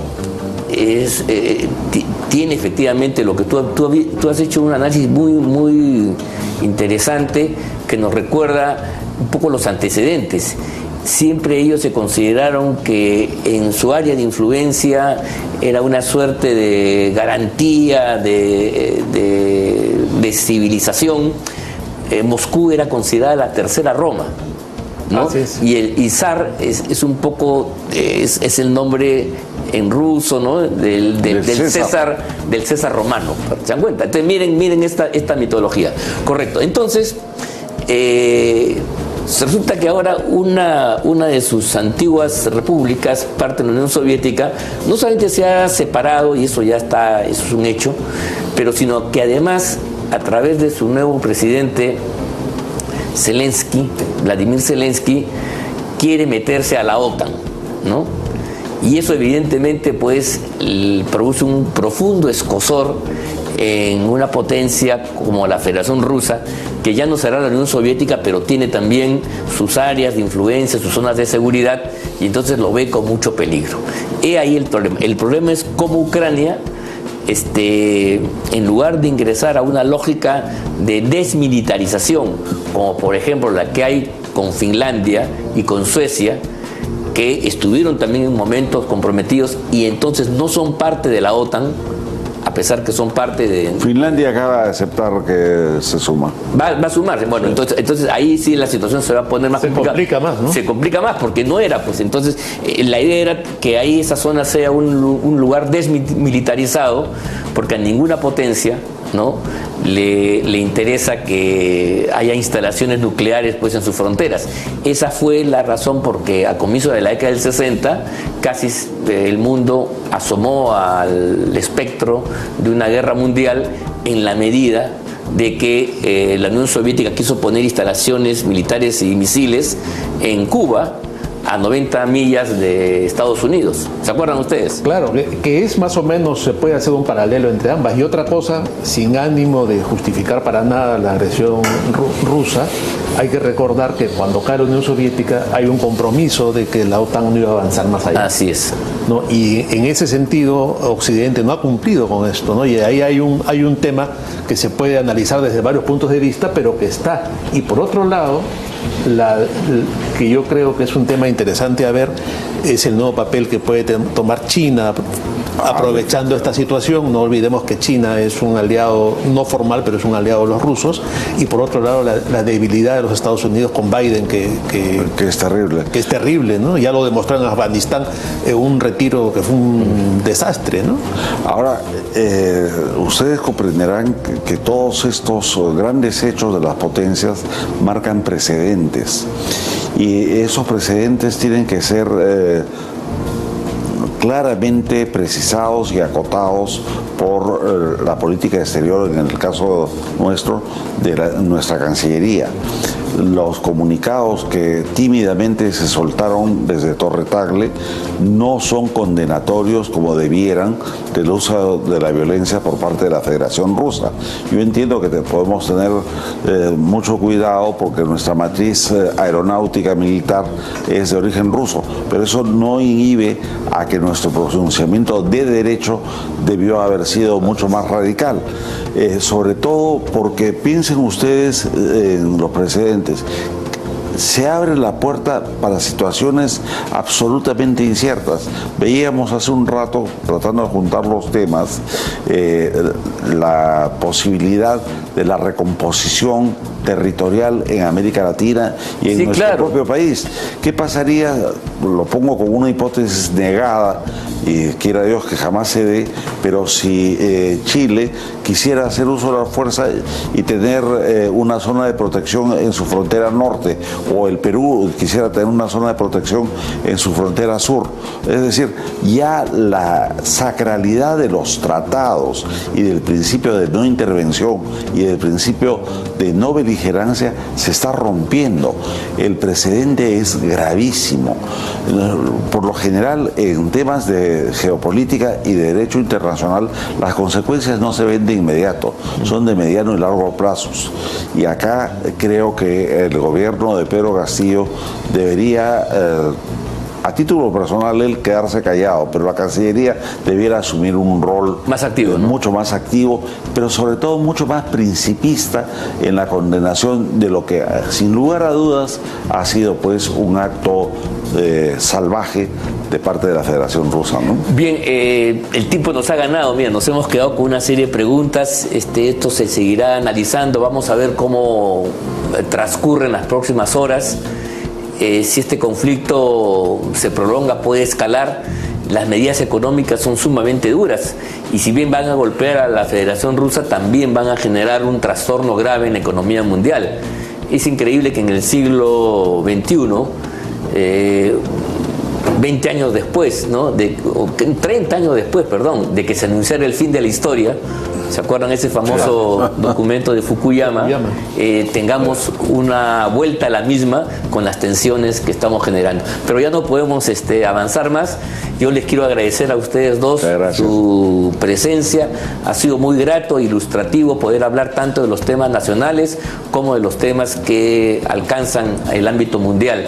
tiene efectivamente lo que tú has hecho un análisis muy interesante que nos recuerda un poco los antecedentes. siempre ellos se consideraron que en su área de influencia era una suerte de garantía de civilización. Moscú era considerada la tercera Roma, ¿no? Y el zar es un poco, es el nombre en ruso, ¿no? del César romano, ¿se dan cuenta? Entonces miren esta mitología. Correcto. Entonces, resulta que ahora una de sus antiguas repúblicas, parte de la Unión Soviética, no solamente se ha separado, y eso ya está, eso es un hecho, pero sino que además, a través de su nuevo presidente, Vladimir Zelensky, quiere meterse a la OTAN, ¿no? Y eso evidentemente pues produce un profundo escozor en una potencia como la Federación Rusa, que ya no será la Unión Soviética, pero tiene también sus áreas de influencia, sus zonas de seguridad, y entonces lo ve con mucho peligro. He ahí el problema. El problema es cómo Ucrania, en lugar de ingresar a una lógica de desmilitarización, como por ejemplo la que hay con Finlandia y con Suecia, que estuvieron también en momentos comprometidos y entonces no son parte de la OTAN, a pesar que son parte de... Finlandia acaba de aceptar que se suma. Va a sumarse. Bueno, entonces ahí sí la situación se va a poner más complicada. Se complica más, ¿no? Se complica más porque no era, pues entonces la idea era que ahí esa zona sea un lugar desmilitarizado, porque a ninguna potencia, ¿no?, le interesa que haya instalaciones nucleares pues en sus fronteras. Esa fue la razón porque a comienzos de la década del 60 casi el mundo asomó al espectro de una guerra mundial, en la medida de que la Unión Soviética quiso poner instalaciones militares y misiles en Cuba, a 90 millas de Estados Unidos. ¿Se acuerdan ustedes? Claro, que es más o menos, se puede hacer un paralelo entre ambas. Y otra cosa, sin ánimo de justificar para nada la agresión rusa, hay que recordar que cuando cae la Unión Soviética hay un compromiso de que la OTAN no iba a avanzar más allá. Así es. ¿No? Y en ese sentido, Occidente no ha cumplido con esto, ¿no? Y ahí hay un tema que se puede analizar desde varios puntos de vista, pero que está. Y por otro lado, que yo creo que es un tema interesante a ver, es el nuevo papel que puede tomar China aprovechando esta situación. No olvidemos que China es un aliado no formal, pero es un aliado de los rusos, y por otro lado la debilidad de los Estados Unidos con Biden, que es terrible. Que es terrible, ¿no? Ya lo demostró en Afganistán, un retiro que fue un desastre, ¿no? Ahora, ustedes comprenderán que todos estos grandes hechos de las potencias marcan precedentes, y esos precedentes tienen que ser claramente precisados y acotados por la política exterior, en el caso nuestro, de nuestra Cancillería. Los comunicados que tímidamente se soltaron desde Torre Tagle no son condenatorios como debieran del uso de la violencia por parte de la Federación Rusa. Yo entiendo que podemos tener mucho cuidado porque nuestra matriz aeronáutica militar es de origen ruso, pero eso no inhibe a que nuestro pronunciamiento de derecho debió haber sido mucho más radical. Sobre todo porque piensen ustedes en los precedentes. Se abre la puerta para situaciones absolutamente inciertas. Veíamos hace un rato, tratando de juntar los temas, la posibilidad de la recomposición territorial en América Latina y en nuestro propio país. ¿Qué pasaría? Lo pongo como una hipótesis negada, y quiera Dios que jamás se dé, pero si Chile quisiera hacer uso de la fuerza y tener una zona de protección en su frontera norte, o el Perú quisiera tener una zona de protección en su frontera sur. Es decir, ya la sacralidad de los tratados y del principio de no intervención y del principio de no beligerancia se está rompiendo. El precedente es gravísimo. Por lo general, en temas de geopolítica y de derecho internacional, las consecuencias no se ven de inmediato, son de mediano y largo plazos. Y acá creo que el gobierno de Pedro Castillo debería a título personal él quedarse callado, pero la Cancillería debiera asumir un rol más activo, ¿no? Mucho más activo, pero sobre todo mucho más principista en la condenación de lo que sin lugar a dudas ha sido pues un acto salvaje de parte de la Federación Rusa, ¿no? Bien, el tiempo nos ha ganado, mira, nos hemos quedado con una serie de preguntas, esto se seguirá analizando, vamos a ver cómo transcurren las próximas horas. Si este conflicto se prolonga, puede escalar. Las medidas económicas son sumamente duras y si bien van a golpear a la Federación Rusa, también van a generar un trastorno grave en la economía mundial. Es increíble que en el siglo XXI, 20 años después, ¿no? 30 años después, perdón, de que se anunciara el fin de la historia, ¿se acuerdan ese famoso documento de Fukuyama? Tengamos una vuelta a la misma con las tensiones que estamos generando. Pero ya no podemos avanzar más. Yo les quiero agradecer a ustedes dos su presencia. Ha sido muy grato, ilustrativo poder hablar tanto de los temas nacionales como de los temas que alcanzan el ámbito mundial.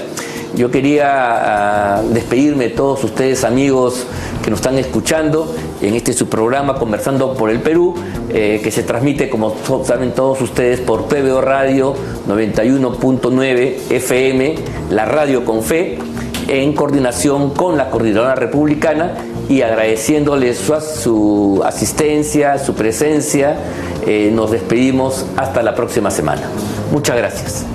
Yo quería despedirme de todos ustedes, amigos que nos están escuchando en su programa Conversando por el Perú, que se transmite, como saben todos ustedes, por PBO Radio 91.9 FM, la radio con fe, en coordinación con la Coordinadora Republicana, y agradeciéndoles su asistencia, su presencia. Nos despedimos hasta la próxima semana. Muchas gracias.